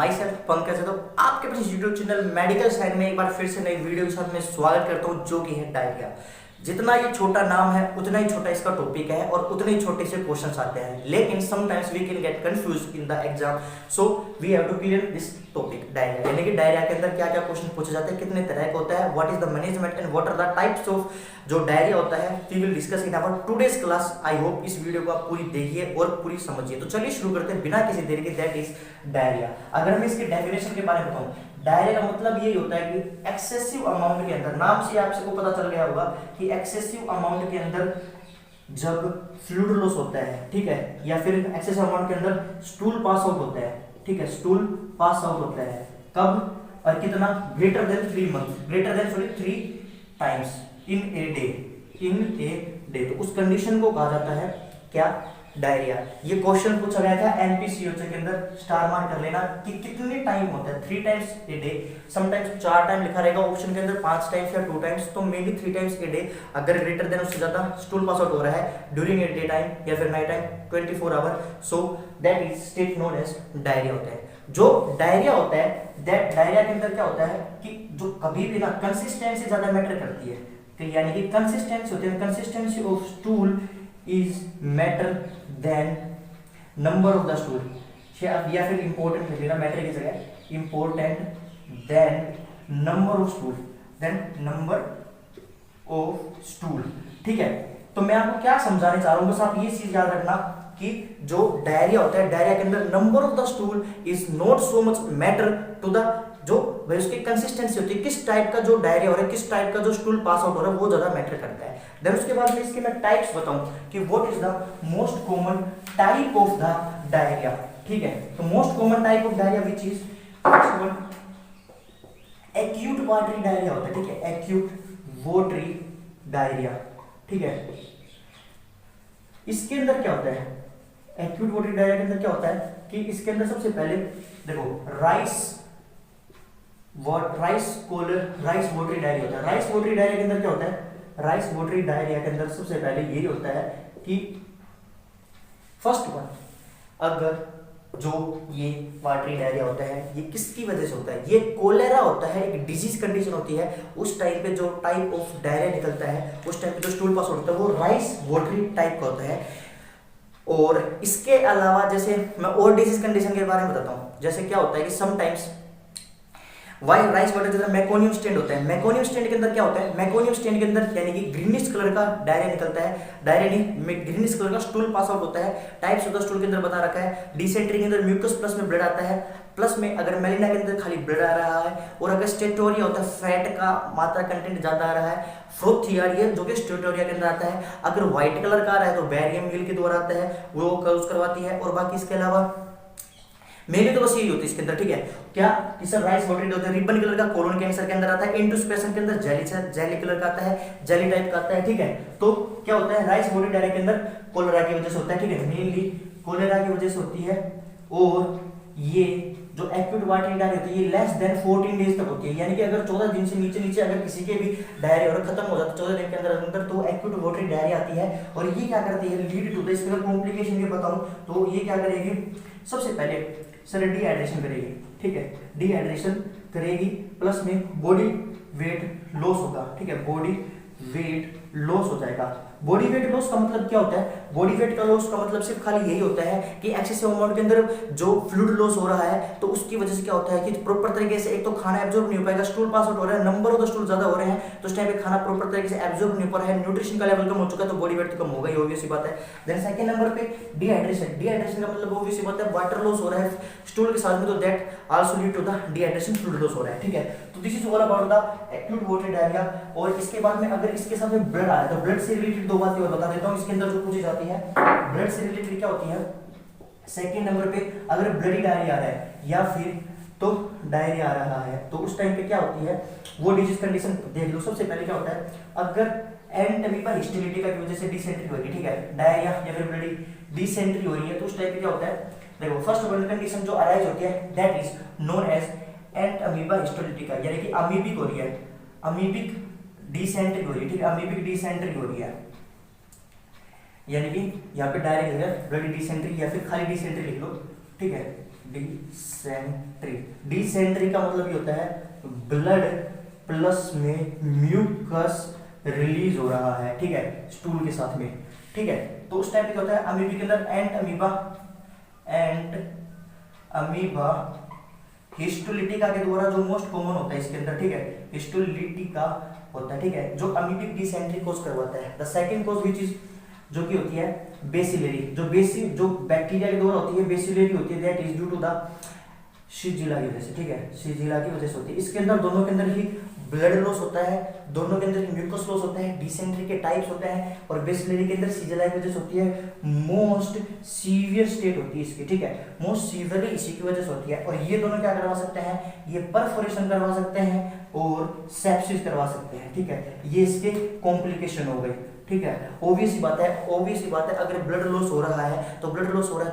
My self Pankaj है। तो आपके पास यूट्यूब चैनल मेडिकल साइड में एक बार फिर से नई वीडियो के साथ मैं स्वागत करता हूं, जो कि है डायरिया। जितना ये छोटा नाम है उतना ही छोटा इसका टॉपिक है और उतने ही छोटे से क्वेश्चंस आते हैं, लेकिन sometimes we can get confuse in the exam, so we have to clear this topic diarrhea. यानी कि डायरिया के अंदर क्या क्या क्वेश्चन पूछे जाते हैं, कितने तरह का होता है, what is the management and what are the types of जो डायरिया होता है, we will discuss in our today's class. I hope इस वीडियो को आप पूरी देखिए और पूरी समझिए। तो चलिए शुरू करते हैं बिना किसी देरी के। That is diarrhoea. अगर मैं इसके डेफिनेशन के बारे में बताऊं, डायरिया का मतलब यही होता है कि एक्सेसिव अमाउंट के अंदर, नाम से आपको पता चल गया होगा कि एक्सेसिव अमाउंट के अंदर जब फ्लूइड लॉस होता है, ठीक है, या फिर एक्सेसिव अमाउंट के अंदर स्टूल पास आउट होता है, ठीक है, स्टूल पास आउट होता है कब और कितना, greater than 3 month, greater than 3 times in a day, तो उस कंडीशन को कहा जाता है क्या, डायरिया। ये क्वेश्चन पूछा गया था एनपीसीओचे के अंदर, स्टार मार्क कर लेना कि कितने टाइम होता है, 3 times a day, sometimes 4 time लिखा रहेगा ऑप्शन के अंदर, 5 टाइम्स या 2 टाइम्स, तो मेनली 3 टाइम्स ए डे। अगर ग्रेटर देन उससे ज्यादा स्टूल पास आउट हो रहा है ड्यूरिंग ए डे टाइम या फिर night time 24 hour, so that is state known as diarrhea होता है। जो डायरिया होता है, दैट डायरिया के अंदर क्या होता है कि जो कभी भी ना कंसिस्टेंसी ज्यादा मैटर करती है, तो यानी कि कंसिस्टेंसी होती है, consistency of stool is matter than number of the stool, या फिर इंपॉर्टेंट लिख लेना, मैटर की जगह important than number of stool, than number of stool, ठीक है। तो मैं आपको क्या समझाने चाह रहा हूं, बस आप ये चीज याद रखना कि जो डायरिया होता है, डायरिया के अंदर number of the stool is not so much matter to the, जो उसकी कंसिस्टेंसी होती है, किस टाइप का जो डायरिया हो रहा है, किस टाइप का जो स्टूल पास आउट हो रहा है, वो ज्यादा मैटर करता है। देन उसके बाद में इसके मैं टाइप्स बताऊं कि what is the most common type of the diarrhoea, ठीक है। तो most common type of diarrhoea which is first one acute watery diarrhoea होता है, ठीक है, एक्यूट वाटरी डायरिया, ठीक है। इसके अंदर क्या होता है, एक्यूट वाटरी डायरिया के अंदर क्या होता है कि इसके अंदर सबसे पहले देखो राइस वाटरी डायरिया होता है। राइस वाटरी डायरिया के अंदर क्या होता है, राइस वाटरी डायरिया के अंदर सबसे पहले यही होता है कि फर्स्ट वन, अगर जो ये वाटरी डायरिया होता है ये किसकी वजह से होता है, ये कोलेरा होता है, एक डिजीज कंडीशन होती है। उस टाइम पे जो टाइप ऑफ डायरिया निकलता है, उस टाइम पे जो स्टूल पास होता है वो राइस वाटरी टाइप का होता है। और इसके अलावा जैसे मैं और डिजीज कंडीशन के बारे में बताता हूँ, जैसे क्या होता है कि समटाइम्स वाई राइस वाटर जैसे मैकोनियम स्टेंड होता है, मैकोनियम स्टेंड के अंदर क्या होता है, मैकोनियम स्टेंड के अंदर यानी कि ग्रीनिश कलर का डायरिया निकलता है, डायरिया नहीं ग्रीनिश कलर का स्टूल पास आउट होता है। टाइप्स ऑफ द स्टूल के अंदर बता रखा है, डिसेंट्री के अंदर म्यूकस प्लस में ब्लड आता है, प्लस में अगर मेलिना के अंदर खाली ब्लड आ रहा है, और अगर स्टेटोरिया होता है फैट का मात्रा कंटेंट ज्यादा आ रहा है, फ्रोथी आ रही है जो कि स्टेटोरिया के अंदर आता है, अगर व्हाइट कलर का आ रहा है तो बैरियम मिल के द्वारा आता है, वो यूज करवाती है। और बाकी इसके अलावा मेनली तो बस यही होती है इसके अंदर, ठीक है। क्या इस राइस वाटरी होता है, रिबन कलर का कोलोन कैंसर के अंदर आता है, इंटुस्पेशन के अंदर जेली कलर का आता है, जेली टाइप का आता है, ठीक है। तो क्या होता है राइस वाटरी डायरिया के अंदर कोलेरा की वजह से होता है, ठीक है, मेनली कोलेरा की वजह से होती है। और ये जो एक्यूट वाटरी डायरिया होती है ये लेस देन 14 डेज तक होती है, यानी कि अगर 14 दिन से नीचे अगर किसी के भी डायरिया और खत्म हो जाता है 14 दिन के अंदर तो एक्यूट वाटरी डायरिया आती है। और ये क्या करती है, लीड टू द, इसके कॉम्प्लिकेशन के बताऊं तो ये क्या करेगी, सबसे पहले सर डिहाइड्रेशन करेगी, ठीक है, डिहाइड्रेशन करेगी, प्लस में बॉडी वेट लॉस होगा, ठीक है, बॉडी वेट लॉस हो जाएगा। बॉडी वेट लॉस का मतलब क्या होता है, बॉडी वेट का लॉस का मतलब सिर्फ खाली यही होता है कि एक्सेसिव अमाउंट के अंदर जो फ्लूइड लॉस हो रहा है तो उसकी वजह से क्या होता है कि प्रॉपर तरीके से एक तो खाना एब्जॉर्ब नहीं हो पाएगा, स्टूल पास आउट हो रहा है, नंबर ऑफ द स्टूल ज्यादा हो रहे हैं, तो उस टाइम पे खाना प्रॉपर तरीके से एब्जॉर्ब नहीं हो पा रहा है, न्यूट्रिशन का लेवल कम हो चुका है, तो बॉडी वेट तो कम होगा ही, ऑब्वियस सी बात है। देन सेकंड नंबर पे डिहाइड्रेशन, डिहाइड्रेशन का मतलब ऑब्वियस सी बात है वाटर लॉस हो रहा है स्टूल के साथ में, तो that also lead to the dehydration, fluid loss हो रहा है, ठीक है। तो this is all about the acute watery diarrhea. और इसके बाद में अगर इसके साथ में ब्लड आ रहा है तो ब्लड से रिलेटेड दो बातें और बता देता हूं इसके अंदर जो पूछी जाती है, ब्लड से रिलेटेड क्या होती है। सेकंड नंबर पे अगर ब्लडी डायरिया आ रहा है या फिर तो डायरिया आ रहा है तो उस टाइम पे क्या होती है वो डिजीज कंडीशन देख लो। सबसे पहले क्या होता है, अगर एंट अमीबा हिस्टेरिटिका की वजह से डिसेंट्री हो रही है, ठीक है, डायरिया या फिर ब्लडी डिसेंट्री हो रही है, तो उस टाइम पे क्या होता है, देखो फर्स्ट वर्ल्ड कंडीशन जो अराइज होती है that is known as entamoeba histolytica, यानी कि अमीबिक हो रही है, अमीबिक डिसेंट्री हो रही है, ठीक है, अमीबिक डिसेंट्री हो रही है, यानी कि यहाँ पे डायरेक्ट है ब्लडी डिसेंट्री या फिर खाली डिसेंट्री लिख लो, ठीक है, डिसेंट्री। डिसेंट्री का मतलब ये होता है ब्लड प्लस में म्यूकस रिलीज हो रहा है, ठीक है, स्टूल के साथ में, ठीक है। तो उस टाइप क्या होता है अमीबी के अंदर, एंड अमीबा हिस्टोलिटिका के द्वारा जो मोस्ट कॉमन होता है इसके अंदर, ठीक है, हिस्टोलिटिका होता है, ठीक है, जो अमीबिक डिसेंट्री कोज करवाता है। The second cause which is जो कि होती है बेसिलरी, जो बैक्टीरिया के द्वारा होती है बेसिलरी होती है, that is due to the shigella की वजह से, ठीक है, शिजिला की वजह से होती है। इसके अंदर दोनों के अंदर ही ब्लड लॉस होता है, दोनों के अंदर ही म्यूकस लॉस होता है, डिसेंट्री के टाइप्स होते हैं, और बेसिलरी के अंदर शिजिला की वजह से होती है। मोस्ट सीवियर स्टेट होती है इसकी, ठीक है, मोस्ट सीवियरली इसी की वजह से होती है। और ये दोनों क्या करवा सकते हैं, ये परफोरेशन करवा सकते हैं और सेप्सिस करवा सकते हैं, ठीक है, ये इसके कॉम्प्लिकेशन हो गए, ठीक है। ऑब्वियस ही बात है अगर ब्लड लॉस हो रहा है तो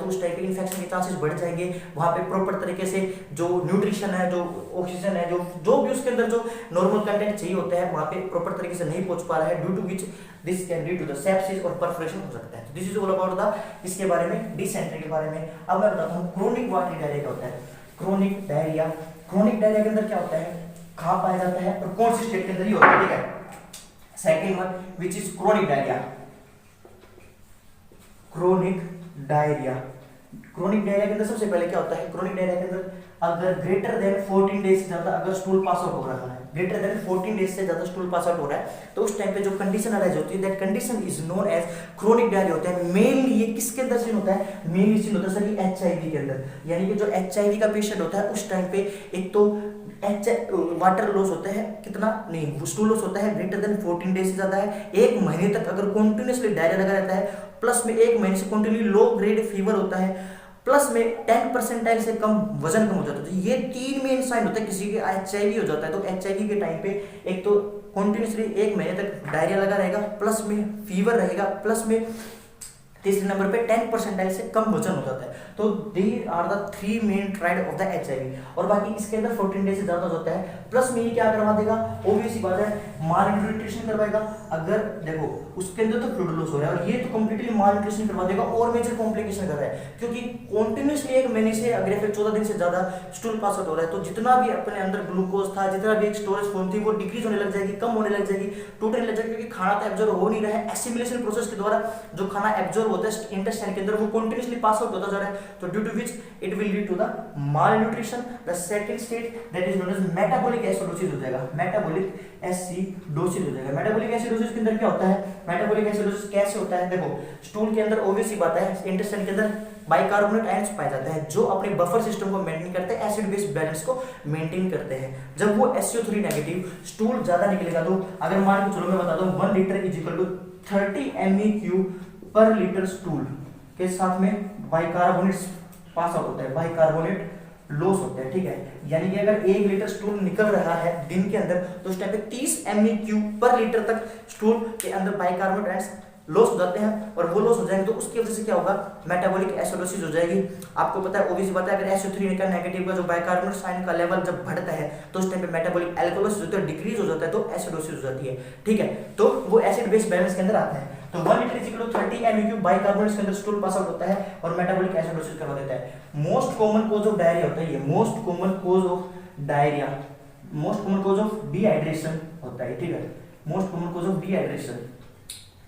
उस टाइप के इन्फेक्शन के चांसेस बढ़ जाएंगे। वहां पे प्रॉपर तरीके से जो न्यूट्रिशन है, जो ऑक्सीजन है, जो भी उसके अंदर जो नॉर्मल कंटेंट चाहिए होता है वहां पे प्रॉपर तरीके से नहीं पहुंच पा रहा है, due to which this can lead to the sepsis और परफोरेशन हो सकता है। This is all about the इसके बारे में, डिसेंट्री के बारे में। अब मैं बताता हूँ क्रोनिक वाटरी डायरिया क्या होता है। क्रोनिक डायरिया के अंदर क्या होता है, कहाँ पाया जाता है और कौन सी स्टेट के अंदर ही होता है, ठीक है। Second one which is chronic diarrhoea. Chronic diarrhoea के अंदर सबसे पहले क्या होता है, क्रोनिक डायरिया के अंदर अगर ग्रेटर देन 14 डेज से ज्यादा अगर स्टूल पास आउट हो रहा है, ग्रेटर देन 14 डेज से ज्यादा स्टूल पास आउट हो रहा है, तो उस टाइम पे जो कंडीशन अराइज होती है, that condition is known as chronic diarrhea होता है। मेनली ये किसके अंदर सीन होता है, मेनली सीन होता है सर ये HIV के अंदर, यानी कि जो HIV का पेशेंट होता है उस टाइम पे एक तो वाटर लॉस होता है, कितना नहीं, स्टूल लॉस होता है ग्रेटर देन 14 डेज से ज्यादा है, एक महीने तक अगर कंटिन्यूअसली डायरिया लगा रहता है, प्लस में एक महीने से कंटिन्यू लो ग्रेड फीवर होता है, प्लस में 10% से कम वजन कम हो जाता है। तो ये 3 मेन साइन होता है किसी के HIV हो जाता है। तो HIV के टाइम पे एक तो कंटिन्यूअसली एक महीने तक डायरिया लगा रहेगा, प्लस में फीवर रहेगा, प्लस में तीसरे नंबर पे 10% से कम वजन हो जाता है। तो they are the 3 main triad of the HIV। और बाकी इसके अंदर 14 डेज से ज्यादा होता है, प्लस में ये क्या करवा देगा, ऑब्वियस सी बात है माल न्यूट्रिशन करवाएगा। अगर देखो उसके अंदर तो फ्लूइड लॉस हो रहा है और ये तो कंप्लीटली माल न्यूट्रिशन करवा देगा और मेजर कॉम्प्लिकेशन कर रहा है, क्योंकि कंटिन्यूअसली एक महीने से अगर फिर 14 दिन से ज्यादा स्टूल पास आउट हो रहा है, तो जितना भी अपने अंदर ग्लूकोज था, जितना भी एक स्टोरेज फॉर्म थी, वो डिक्रीज होने लग जाएगी, कम होने लग जाएगी, टूटने लग जाएगी, क्योंकि खाना तो एब्जॉर्ब हो नहीं रहा है। एसिमिलेशन प्रोसेस के द्वारा जो खाना एब्जॉर्ब होता है इंटेस्टाइन के अंदर, वो कंटिन्यूअसली पास आउट होता जा रहा है, तो due to which it will lead to the malnutrition. The second state that is known as metabolic acidosis हो जाएगा, मेटाबॉलिक एसिडोसिस हो जाएगा। मेटाबॉलिक एसिडोसिस के अंदर क्या होता है, मेटाबॉलिक एसिडोसिस कैसे होता है, देखो स्टूल के अंदर ऑब्वियस सी बात है इंटेस्टाइन के अंदर बाइकार्बोनेट आयंस पाए जाते हैं, जो अपने बफर सिस्टम को मेंटेन करते हैं, एसिड बेस बैलेंस को मेंटेन करते हैं। जब वो SO3 नेगेटिव स्टूल ज्यादा निकलेगा, तो अगर मान के चलो मैं बता दूं 1 litre is equal to 30 MEQ per litre stool के साथ में बाइकार्बोनेट पास आउट होता है, बाइकार्बोनेट लॉस होता है, ठीक है। यानी कि अगर 1 लीटर स्टूल निकल रहा है दिन के अंदर, तो उस टाइम पे 30 MEQ पर लीटर तक स्टूल के अंदर बाइकार्बोनेट आयंस लॉस हो जाते हैं, और वो लॉस हो जाएंगे तो उसकी वजह से क्या होगा, मेटाबॉलिक एसिडोसिस हो जाएगी। आपको पता है ऑब्वियस बात है, अगर SO3 का नेगेटिव का जो बाइकार्बोनेट आयन का लेवल जब बढ़ता है, तो उस टाइम पे मेटाबॉलिक एल्कोहोलिसिस होता है, डिक्रीज हो जाता है, तो एसिडोसिस हो जाती है, ठीक है। तो वो एसिड बेस बैलेंस के अंदर आता है। तो 1 litre is equal to 30 MEQ bicarbonate के अंदर स्टूल पास आउट होता है और मेटाबॉलिक एसिडोसिस करवा देता है। Most common cause of diarrhoea होता है ये, most common cause of diarrhoea, most common cause of dehydration होता है, ठीक है, most common cause of dehydration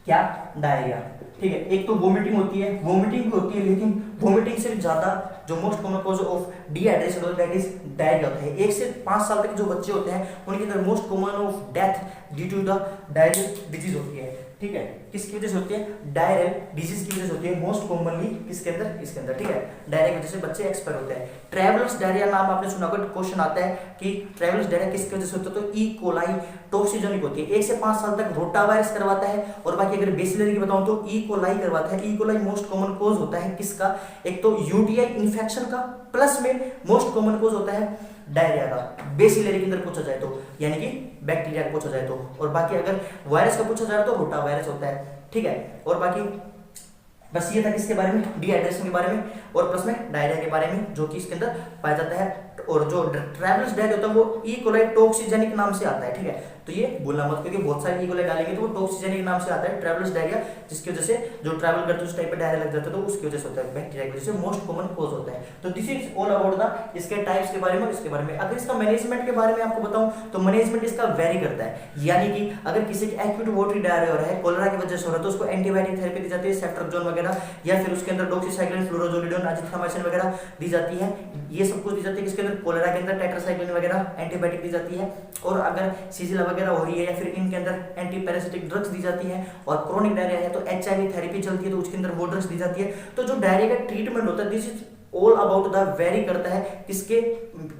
क्या, डायरिया, ठीक है। एक तो वोमिटिंग होती है, वोमिटिंग भी होती है, लेकिन वोमिटिंग से ज्यादा जो most common cause of dehydration होता है दैट इज डायरिया होता है। 1 से 5 साल तक जो बच्चे होते हैं उनके अंदर most common of death due to the diarrhea disease होती है, ठीक है। किसकी वजह से होती है, डायरिया डिजीज की वजह से होती है, मोस्ट कॉमनली किसके अंदर, इसके अंदर, ठीक है। डायरिया की वजह से बच्चे एक्सपायर होते हैं। ट्रैवलर्स डायरिया नाम आपने सुना होगा, क्वेश्चन आता है कि ट्रैवलर्स डायरिया किसकी वजह से होता है, तो ई कोलाई टॉक्सिजेनिक होती है। 1 से 5 साल तक रोटा वायरस करवाता है, और बाकी अगर बेसिलरी की बताऊं तो ई कोलाई करवाता है। E coli most common cause होता है किसका, एक तो यूटीआई इन्फेक्शन का, प्लस में मोस्ट कॉमन कॉज होता है डायरिया का, बेसिलरी के अंदर पूछा जाए तो, यानी कि बैक्टीरिया का पूछा जाए तो, और बाकी अगर वायरस का पूछा जाए तो रोटा वायरस होता है, ठीक है। और बाकी बस ये था किसके बारे में, डिहाइड्रेशन के बारे में, और प्लस में डायरिया के बारे में, जो कि इसके अंदर पाया जाता है। और जो ट्रैवलर्स डायरिया होता है वो ई कोलाई टॉक्सिजेनिक नाम से आता है, ठीक है। तो ये भूलना मत, क्योंकि बहुत सारे इकोले डालेंगे तो वो टॉक्सिजेनिक नाम से आता है, ट्रैवलर्स डायरिया, जिसकी वजह से जो ट्रैवल करते हैं उस टाइप पे डायरिया लग जाता है, तो उसकी वजह से होता है, बैक्टीरिया की वजह से मोस्ट कॉमन कॉज होता है। तो this is all about the इसके टाइप्स के बारे में और इसके बारे में। अगर इसका मैनेजमेंट के बारे में आपको बताऊं तो मैनेजमेंट इसका वेरी करता है, यानी कि अगर किसी की एक्यूट वाटरी डायरिया हो रहा है, कोलेरा की वजह से हो रहा है, तो उसको एंटीबायोटिक थेरेपी दी जाती है, सेफ्ट्रोक्सोन वगैरह, या फिर उसके अंदर डॉक्सीसाइक्लिन, फ्लोरोजोलिडोन, अजिथ्रोमाइसिन वगैरह दी जाती है। ये सब कुछ दी जाती है किसके अंदर, कोलेरा के अंदर टेट्रासाइक्लिन वगैरह एंटीबायोटिक दी जाती है। और अगर सीजिला वगैरह हो रही है या फिर इनके अंदर एंटी पैरासिटिक ड्रग्स दी जाती है। और क्रोनिक डायरिया है तो एचआईवी थेरेपी चलती है, तो उसके अंदर वो ड्रग्स दी जाती है। तो जो डायरिया का ट्रीटमेंट होता है, this is all about the very करता है किसके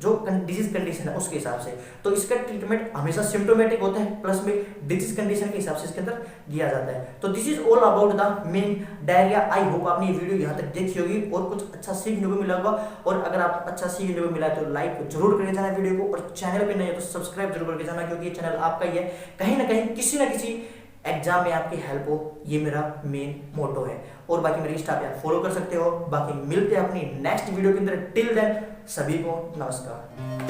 जो डिजीज कंडीशन है उसके हिसाब से। तो इसका ट्रीटमेंट हमेशा सिम्टोमेटिक होता है, प्लस में डिजीज कंडीशन के हिसाब से इसके अंदर दिया जाता है। तो this is all about the main diarrhoea. I hope आपने ये वीडियो यहाँ तक देखी होगी और कुछ अच्छा सीखने को मिला होगा। और अगर आप अच्छा सीखने को मिला है तो लाइक जरूर करके जाना वीडियो को, और चैनल पे नहीं है तो सब्सक्राइब जरूर करके जाना, क्योंकि ये चैनल आपका ही है। कहीं ना कहीं किसी ना किसी एग्जाम में आपकी हेल्प हो, ये मेरा मेन मोटो है। और बाकी मेरे इंस्टा पे आप फॉलो कर सकते हो। बाकी मिलते हैं अपनी नेक्स्ट वीडियो के अंदर। टिल देन सभी को नमस्कार।